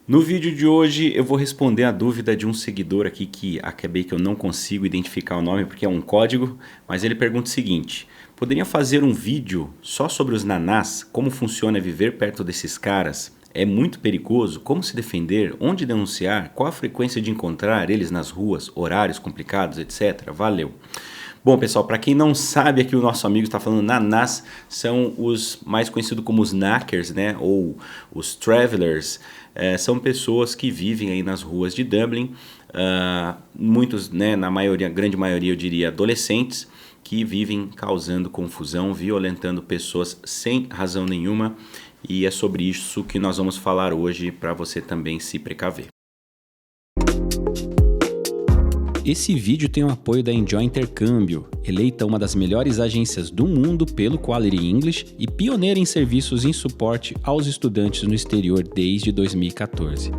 No vídeo de hoje eu vou responder a dúvida de um seguidor aqui que acabei que eu não consigo identificar o nome porque é um código, mas ele pergunta o seguinte: poderia fazer um vídeo só sobre os nanás, como funciona viver perto desses caras? É muito perigoso? Como se defender? Onde denunciar? Qual a frequência de encontrar eles nas ruas? Horários complicados, etc. Valeu! Bom, pessoal, para quem não sabe, aqui o nosso amigo está falando, nanás são os mais conhecidos como os knackers, né? Ou os travelers. São pessoas que vivem aí nas ruas de Dublin, muitos, né, na maioria, grande maioria eu diria adolescentes, que vivem causando confusão, violentando pessoas sem razão nenhuma, e é sobre isso que nós vamos falar hoje para você também se precaver. Esse vídeo tem o apoio da Enjoy Intercâmbio, eleita uma das melhores agências do mundo pelo Quality English e pioneira em serviços em suporte aos estudantes no exterior desde 2014.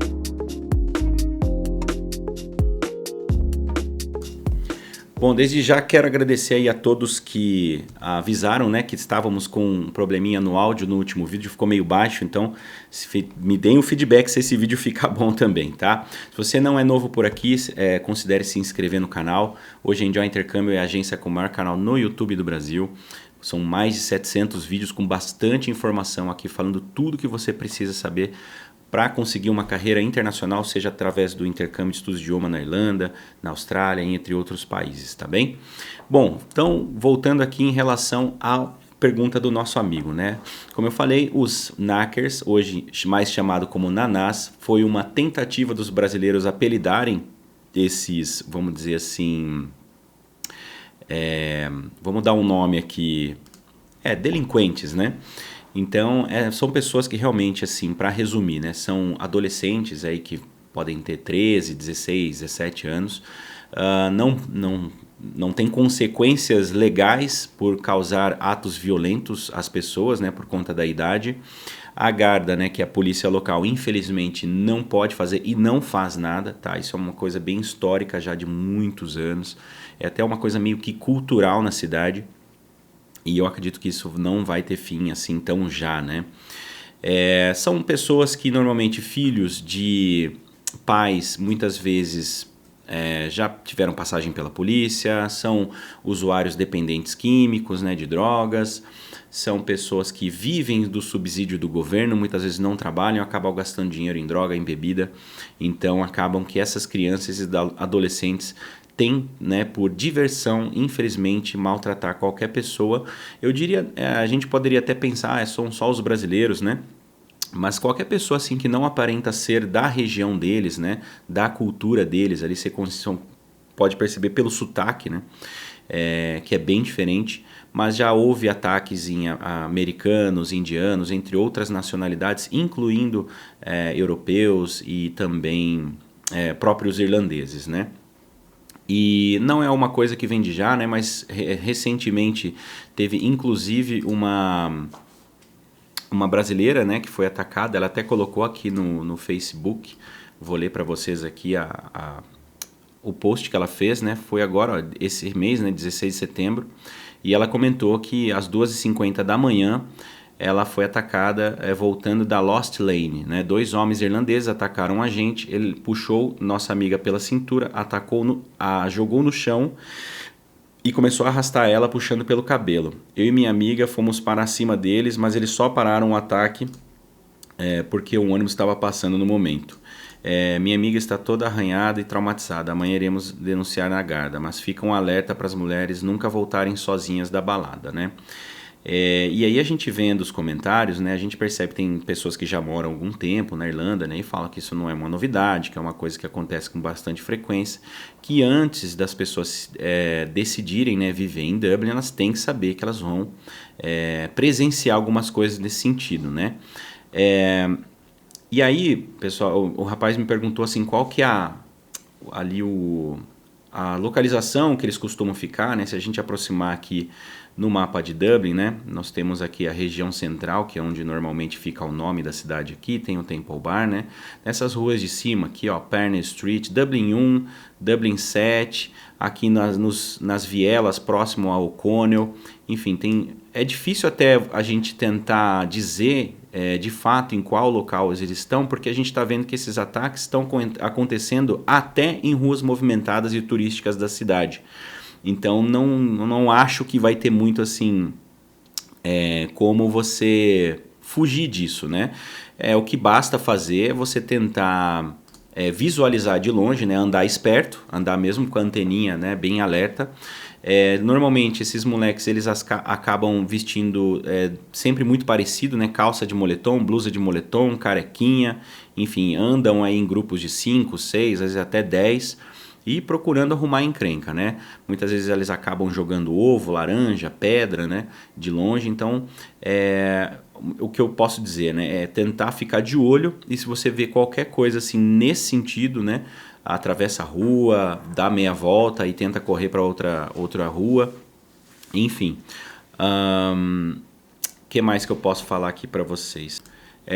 Bom, desde já quero agradecer aí a todos que avisaram, né, que estávamos com um probleminha no áudio no último vídeo, ficou meio baixo, então me deem um feedback se esse vídeo ficar bom também, tá? Se você não é novo por aqui, considere se inscrever no canal. Hoje a Enjoy Intercâmbio é a agência com o maior canal no YouTube do Brasil. São mais de 700 vídeos com bastante informação aqui, falando tudo que você precisa saber para conseguir uma carreira internacional, seja através do intercâmbio de estudos de idioma na Irlanda, na Austrália, entre outros países, tá bem? Bom, então, voltando aqui em relação à pergunta do nosso amigo, né? Como eu falei, os knackers, hoje mais chamado como nanás, foi uma tentativa dos brasileiros apelidarem esses, vamos dizer assim, vamos dar um nome aqui, delinquentes, né? Então, são pessoas que realmente, assim, para resumir, né, são adolescentes aí que podem ter 13, 16, 17 anos, não tem consequências legais por causar atos violentos às pessoas, né, por conta da idade. A Garda, né, que é a polícia local, infelizmente não pode fazer e não faz nada, tá? Isso é uma coisa bem histórica já de muitos anos, é até uma coisa meio que cultural na cidade. E eu acredito que isso não vai ter fim assim tão já, né? São pessoas que normalmente filhos de pais, muitas vezes já tiveram passagem pela polícia, são usuários dependentes químicos, né, de drogas, são pessoas que vivem do subsídio do governo, muitas vezes não trabalham, acabam gastando dinheiro em droga, em bebida, então acabam que essas crianças e adolescentes tem, né, por diversão, infelizmente, maltratar qualquer pessoa. Eu diria, a gente poderia até pensar, são só os brasileiros, né? Mas qualquer pessoa assim que não aparenta ser da região deles, né, da cultura deles, ali você pode perceber pelo sotaque, né, que é bem diferente, mas já houve ataques em americanos, indianos, entre outras nacionalidades, incluindo europeus e também próprios irlandeses, né? E não é uma coisa que vem de já, né? Mas recentemente teve inclusive uma brasileira, né, que foi atacada. Ela até colocou aqui no Facebook. Vou ler para vocês aqui o post que ela fez, né? Foi agora, ó, esse mês, né, 16 de setembro. E ela comentou que às 2h50 da manhã ela foi atacada voltando da Lost Lane, né? 2 homens irlandeses atacaram a gente, ele puxou nossa amiga pela cintura, jogou no chão e começou a arrastar ela puxando pelo cabelo. Eu e minha amiga fomos para cima deles, mas eles só pararam o ataque porque o ônibus estava passando no momento. Minha amiga está toda arranhada e traumatizada. Amanhã iremos denunciar na Garda, mas fica um alerta para as mulheres nunca voltarem sozinhas da balada, né? E aí a gente vendo os comentários, né, a gente percebe que tem pessoas que já moram há algum tempo na Irlanda, né, e falam que isso não é uma novidade, que é uma coisa que acontece com bastante frequência, que antes das pessoas decidirem, né, viver em Dublin, elas têm que saber que elas vão presenciar algumas coisas nesse sentido, né? E aí, pessoal, o rapaz me perguntou assim, qual que é a localização que eles costumam ficar, né? Se a gente aproximar aqui no mapa de Dublin, né? Nós temos aqui a região central, que é onde normalmente fica o nome da cidade aqui, tem o Temple Bar, né? Nessas ruas de cima aqui, ó, Pernes Street, Dublin 1, Dublin 7, aqui nas vielas próximo ao O'Connell, enfim, é difícil até a gente tentar dizer de fato em qual local eles estão, porque a gente está vendo que esses ataques estão acontecendo até em ruas movimentadas e turísticas da cidade. Então não acho que vai ter muito assim como você fugir disso, né? O que basta fazer é você tentar visualizar de longe, né? Andar esperto, andar mesmo com a anteninha, né? Bem alerta. Normalmente esses moleques eles acabam vestindo sempre muito parecido, né? Calça de moletom, blusa de moletom, carequinha, enfim, andam aí em grupos de 5, 6, às vezes até 10 e procurando arrumar encrenca, né? Muitas vezes eles acabam jogando ovo, laranja, pedra, né? De longe, então o que eu posso dizer, né? É tentar ficar de olho e se você vê qualquer coisa assim nesse sentido, né? Atravessa a rua, dá meia volta e tenta correr para outra rua, enfim. Que mais que eu posso falar aqui para vocês?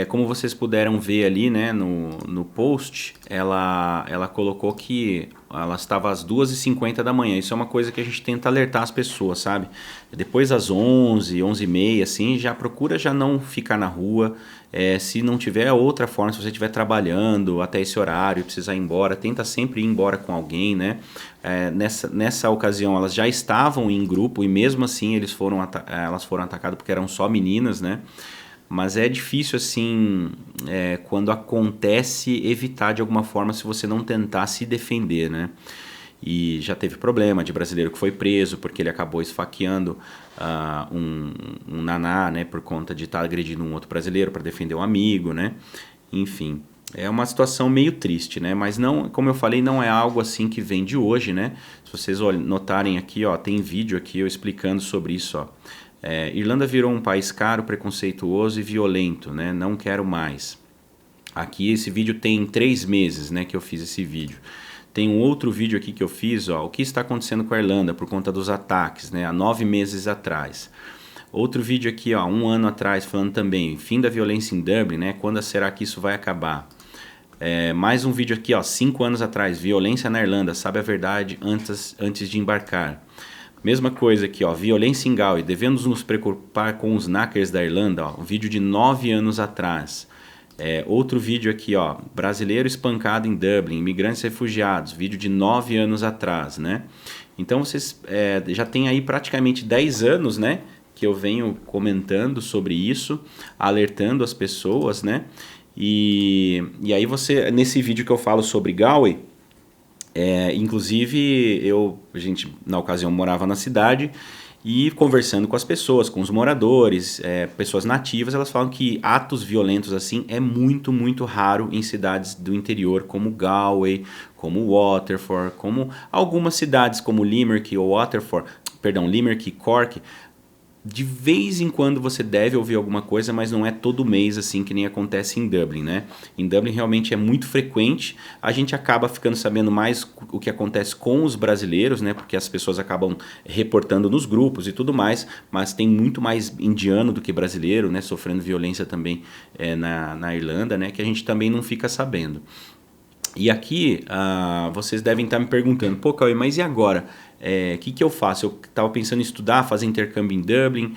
Como vocês puderam ver ali, né, no post, ela colocou que ela estava às 2h50 da manhã. Isso é uma coisa que a gente tenta alertar as pessoas, sabe? Depois das 11, 11h30, assim, já procura já não ficar na rua. Se não tiver outra forma, se você estiver trabalhando até esse horário e precisar ir embora, tenta sempre ir embora com alguém, né? Nessa ocasião elas já estavam em grupo e mesmo assim elas foram atacadas porque eram só meninas, né? Mas é difícil, assim, quando acontece, evitar de alguma forma se você não tentar se defender, né? E já teve problema de brasileiro que foi preso porque ele acabou esfaqueando um naná, né? Por conta de estar agredindo um outro brasileiro para defender um amigo, né? Enfim, é uma situação meio triste, né? Mas não, como eu falei, não é algo assim que vem de hoje, né? Se vocês notarem aqui, ó, tem vídeo aqui eu explicando sobre isso, ó. Irlanda virou um país caro, preconceituoso e violento, né? Não quero mais. Aqui esse vídeo tem 3 meses, né, que eu fiz esse vídeo. Tem um outro vídeo aqui que eu fiz, ó, o que está acontecendo com a Irlanda por conta dos ataques, né, há 9 meses atrás. Outro vídeo aqui, ó, 1 ano atrás, falando também, fim da violência em Dublin, né, quando será que isso vai acabar? Mais um vídeo aqui, ó, 5 anos atrás, violência na Irlanda, sabe a verdade antes de embarcar. Mesma coisa aqui, ó, violência em Galway, devemos nos preocupar com os knackers da Irlanda, ó, um vídeo de 9 anos atrás. Outro vídeo aqui, ó, brasileiro espancado em Dublin, imigrantes refugiados, vídeo de 9 anos atrás, né? Então vocês já tem aí praticamente 10 anos, né, que eu venho comentando sobre isso, alertando as pessoas, né? E aí nesse vídeo que eu falo sobre Galway, inclusive a gente na ocasião morava na cidade e conversando com as pessoas, com os moradores, pessoas nativas, elas falam que atos violentos assim é muito, muito raro em cidades do interior como Galway, como Waterford, como algumas cidades como Limerick ou Limerick e Cork. De vez em quando você deve ouvir alguma coisa, mas não é todo mês assim que nem acontece em Dublin, né? Em Dublin realmente é muito frequente, a gente acaba ficando sabendo mais o que acontece com os brasileiros, né? Porque as pessoas acabam reportando nos grupos e tudo mais, mas tem muito mais indiano do que brasileiro, né? Sofrendo violência também na Irlanda, né? Que a gente também não fica sabendo. E aqui vocês devem estar me perguntando, pô, Cauê, mas e agora? Que eu faço? Eu estava pensando em estudar, fazer intercâmbio em Dublin.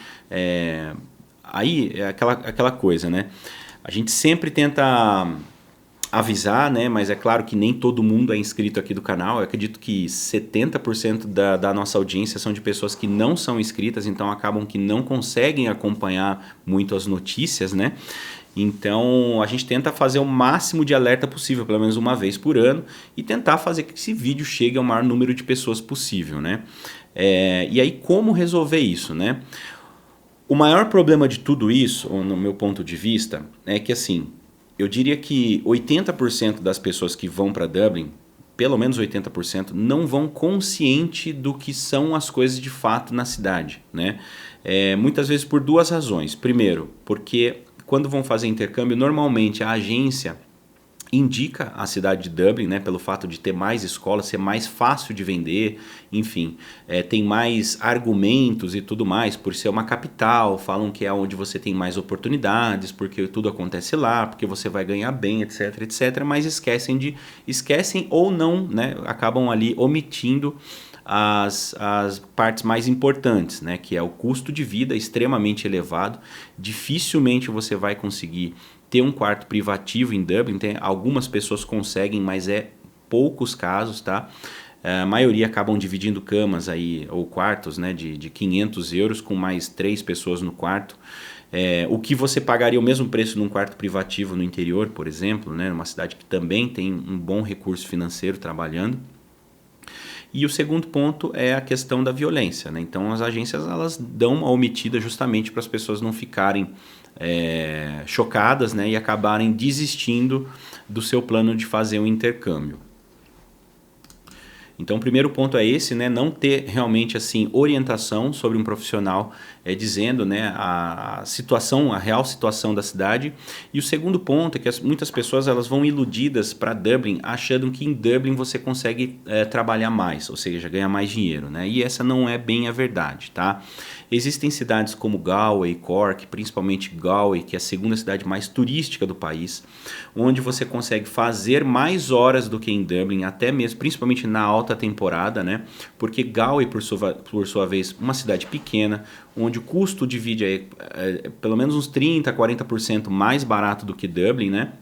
Aí é aquela coisa, né? A gente sempre tenta avisar, né? Mas é claro que nem todo mundo é inscrito aqui do canal. Eu acredito que 70% da nossa audiência são de pessoas que não são inscritas, então acabam que não conseguem acompanhar muito as notícias, né? Então a gente tenta fazer o máximo de alerta possível, pelo menos uma vez por ano, e tentar fazer que esse vídeo chegue ao maior número de pessoas possível, né? E aí como resolver isso, né? O maior problema de tudo isso, no meu ponto de vista, é que assim, eu diria que 80% das pessoas que vão para Dublin, pelo menos 80%, não vão consciente do que são as coisas de fato na cidade, né? Muitas vezes por 2 razões. Primeiro, porque quando vão fazer intercâmbio, normalmente a agência indica a cidade de Dublin, né, pelo fato de ter mais escolas, ser mais fácil de vender, enfim, tem mais argumentos e tudo mais, por ser uma capital, falam que é onde você tem mais oportunidades, porque tudo acontece lá, porque você vai ganhar bem, etc, etc, mas esquecem ou não, né, acabam ali omitindo as partes mais importantes, né? Que é o custo de vida extremamente elevado. Dificilmente você vai conseguir ter um quarto privativo em Dublin. Algumas pessoas conseguem, mas é poucos casos, tá? A maioria acabam dividindo camas aí, ou quartos, né, de 500 euros com mais 3 pessoas no quarto. O que você pagaria o mesmo preço num quarto privativo no interior, por exemplo, né, numa cidade que também tem um bom recurso financeiro trabalhando. E o segundo ponto é a questão da violência, né? Então as agências elas dão uma omitida justamente para as pessoas não ficarem chocadas, né, e acabarem desistindo do seu plano de fazer um intercâmbio. Então, o primeiro ponto é esse, né? Não ter realmente assim orientação sobre um profissional dizendo, né, a situação, a real situação da cidade. E o segundo ponto é que muitas pessoas elas vão iludidas para Dublin, achando que em Dublin você consegue trabalhar mais, ou seja, ganhar mais dinheiro, né? E essa não é bem a verdade, tá? Existem cidades como Galway, Cork, principalmente Galway, que é a segunda cidade mais turística do país, onde você consegue fazer mais horas do que em Dublin, até mesmo, principalmente na alta temporada, né? Porque Galway, por sua vez, uma cidade pequena, onde o custo de vida é pelo menos uns 30%, 40% mais barato do que Dublin, né?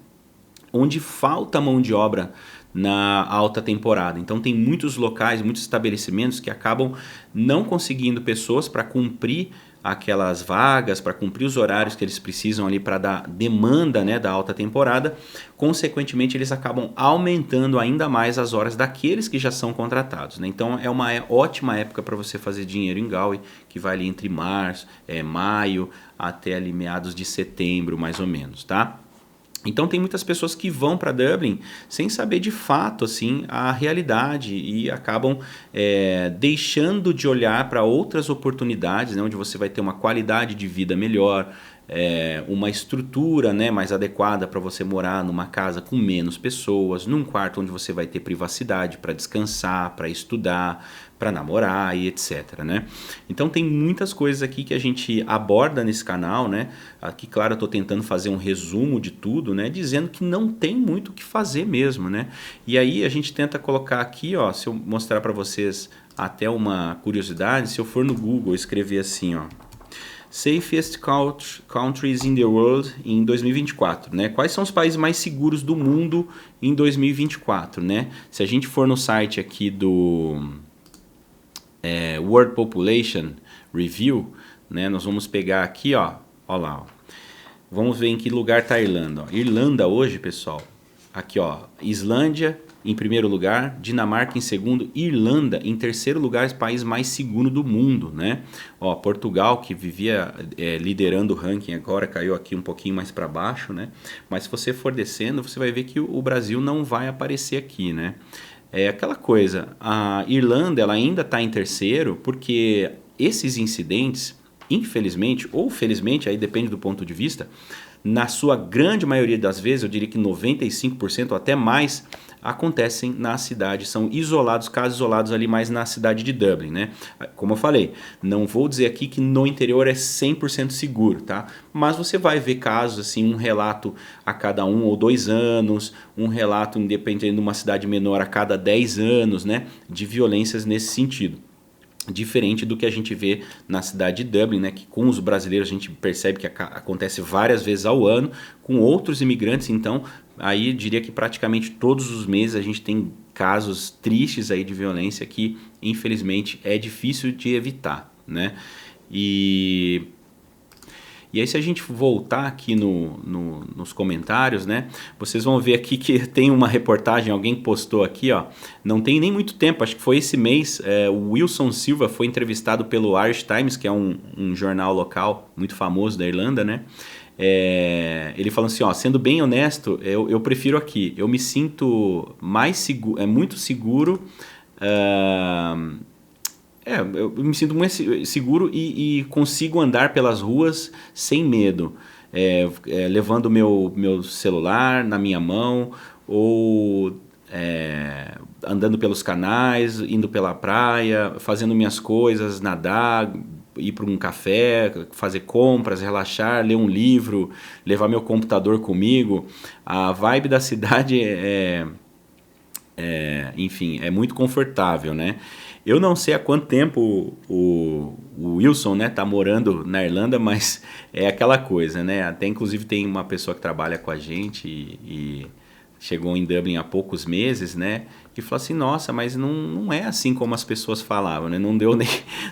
Onde falta mão de obra na alta temporada. Então tem muitos locais, muitos estabelecimentos que acabam não conseguindo pessoas para cumprir aquelas vagas, para cumprir os horários que eles precisam ali para dar demanda, né, da alta temporada. Consequentemente, eles acabam aumentando ainda mais as horas daqueles que já são contratados, né? Então é uma ótima época para você fazer dinheiro em Galway, que vai ali entre março, maio até ali meados de setembro, mais ou menos, tá? Então tem muitas pessoas que vão para Dublin sem saber de fato assim, a realidade e acabam deixando de olhar para outras oportunidades, né, onde você vai ter uma qualidade de vida melhor, uma estrutura, né, mais adequada para você morar numa casa com menos pessoas, num quarto onde você vai ter privacidade para descansar, para estudar, para namorar e etc, né? Então tem muitas coisas aqui que a gente aborda nesse canal, né? Aqui, claro, eu estou tentando fazer um resumo de tudo, né? Dizendo que não tem muito o que fazer mesmo, né? E aí a gente tenta colocar aqui, ó, se eu mostrar para vocês até uma curiosidade, se eu for no Google escrever assim, ó, Safest Countries in the World em 2024, né? Quais são os países mais seguros do mundo em 2024, né? Se a gente for no site aqui do World Population Review, né? Nós vamos pegar aqui, ó lá, ó. Vamos ver em que lugar está a Irlanda. Ó. Irlanda hoje, pessoal, aqui, ó, Islândia em primeiro lugar, Dinamarca em segundo, Irlanda em terceiro lugar, o país mais seguro do mundo, né? Ó, Portugal, que vivia liderando o ranking, agora caiu aqui um pouquinho mais para baixo, né? Mas se você for descendo, você vai ver que o Brasil não vai aparecer aqui, né? É aquela coisa, a Irlanda ela ainda está em terceiro porque esses incidentes, infelizmente ou felizmente, aí depende do ponto de vista, na sua grande maioria das vezes, eu diria que 95% ou até mais, acontecem na cidade, são isolados, casos isolados ali mais na cidade de Dublin, né? Como eu falei, não vou dizer aqui que no interior é 100% seguro, tá? Mas você vai ver casos assim, um relato a cada 1 ou 2 anos, um relato independente de uma cidade menor a cada 10 anos, né? De violências nesse sentido. Diferente do que a gente vê na cidade de Dublin, né, que com os brasileiros a gente percebe que acontece várias vezes ao ano, com outros imigrantes, então aí eu diria que praticamente todos os meses a gente tem casos tristes aí de violência que infelizmente é difícil de evitar, né? E aí se a gente voltar aqui nos comentários, né, vocês vão ver aqui que tem uma reportagem, alguém postou aqui, ó, não tem nem muito tempo, acho que foi esse mês, o Wilson Silva foi entrevistado pelo Irish Times, que é um jornal local muito famoso da Irlanda, né, ele falou assim, ó, sendo bem honesto, eu prefiro aqui, eu me sinto mais seguro, muito seguro, eu me sinto muito seguro e consigo andar pelas ruas sem medo, levando meu celular na minha mão ou andando pelos canais, indo pela praia, fazendo minhas coisas, nadar, ir para um café, fazer compras, relaxar, ler um livro, levar meu computador comigo. A vibe da cidade enfim, é muito confortável, né? Eu não sei há quanto tempo o Wilson, né, tá morando na Irlanda, mas é aquela coisa, né? Até inclusive tem uma pessoa que trabalha com a gente e chegou em Dublin há poucos meses, né? E falou assim, nossa, mas não é assim como as pessoas falavam, né? Não deu nem...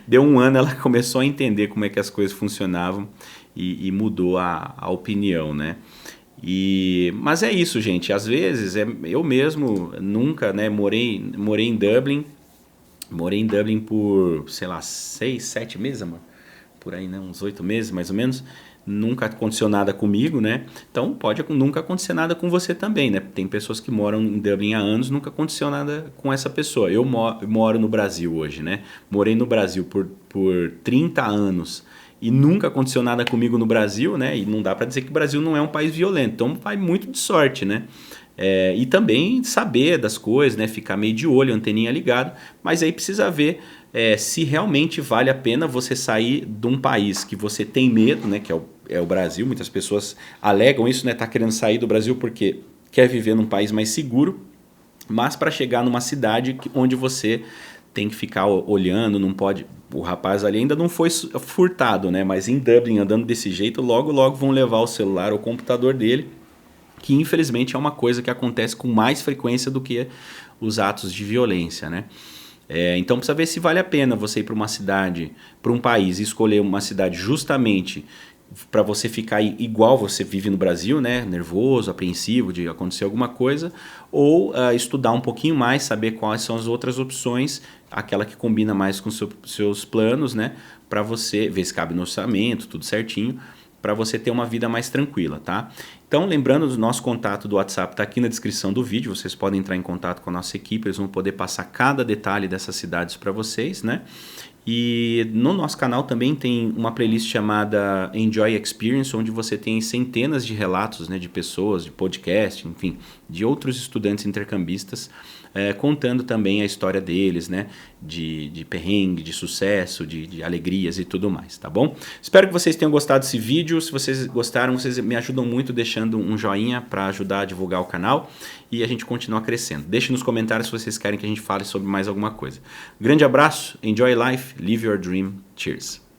Deu um ano, ela começou a entender como é que as coisas funcionavam e mudou a opinião, né? Mas é isso, gente. Às vezes, eu mesmo nunca, né, morei em Dublin. Morei em Dublin por, sei lá, 6, 7 meses, amor. Por aí, né? Uns 8 meses, mais ou menos. Nunca aconteceu nada comigo, né? Então pode nunca acontecer nada com você também, né? Tem pessoas que moram em Dublin há anos, nunca aconteceu nada com essa pessoa. Eu moro no Brasil hoje, né? Morei no Brasil por 30 anos e nunca aconteceu nada comigo no Brasil, né? E não dá para dizer que o Brasil não é um país violento. Então vai muito de sorte, né? E também saber das coisas, né? Ficar meio de olho, anteninha ligada. Mas aí precisa ver se realmente vale a pena você sair de um país que você tem medo, né? Que é o Brasil. Muitas pessoas alegam isso, né? Tá querendo sair do Brasil porque quer viver num país mais seguro. Mas para chegar numa cidade onde você tem que ficar olhando, não pode... O rapaz ali ainda não foi furtado, né? Mas em Dublin, andando desse jeito, logo vão levar o celular ou o computador dele, que infelizmente é uma coisa que acontece com mais frequência do que os atos de violência, né? Então precisa ver se vale a pena você ir para uma cidade, para um país, e escolher uma cidade justamente para você ficar igual você vive no Brasil, né? Nervoso, apreensivo de acontecer alguma coisa, ou estudar um pouquinho mais, saber quais são as outras opções, aquela que combina mais com seus planos, né? Para você ver se cabe no orçamento, tudo certinho, para você ter uma vida mais tranquila, tá? Então, lembrando do nosso contato do WhatsApp, está aqui na descrição do vídeo, vocês podem entrar em contato com a nossa equipe, eles vão poder passar cada detalhe dessas cidades para vocês, né? E no nosso canal também tem uma playlist chamada Enjoy Experience, onde você tem centenas de relatos, né, de pessoas, de podcast, enfim, de outros estudantes intercambistas, contando também a história deles, né, de perrengue, de sucesso, de alegrias e tudo mais, tá bom? Espero que vocês tenham gostado desse vídeo. Se vocês gostaram, vocês me ajudam muito deixando um joinha para ajudar a divulgar o canal e a gente continuar crescendo. Deixe nos comentários se vocês querem que a gente fale sobre mais alguma coisa. Grande abraço, enjoy life, live your dream, cheers!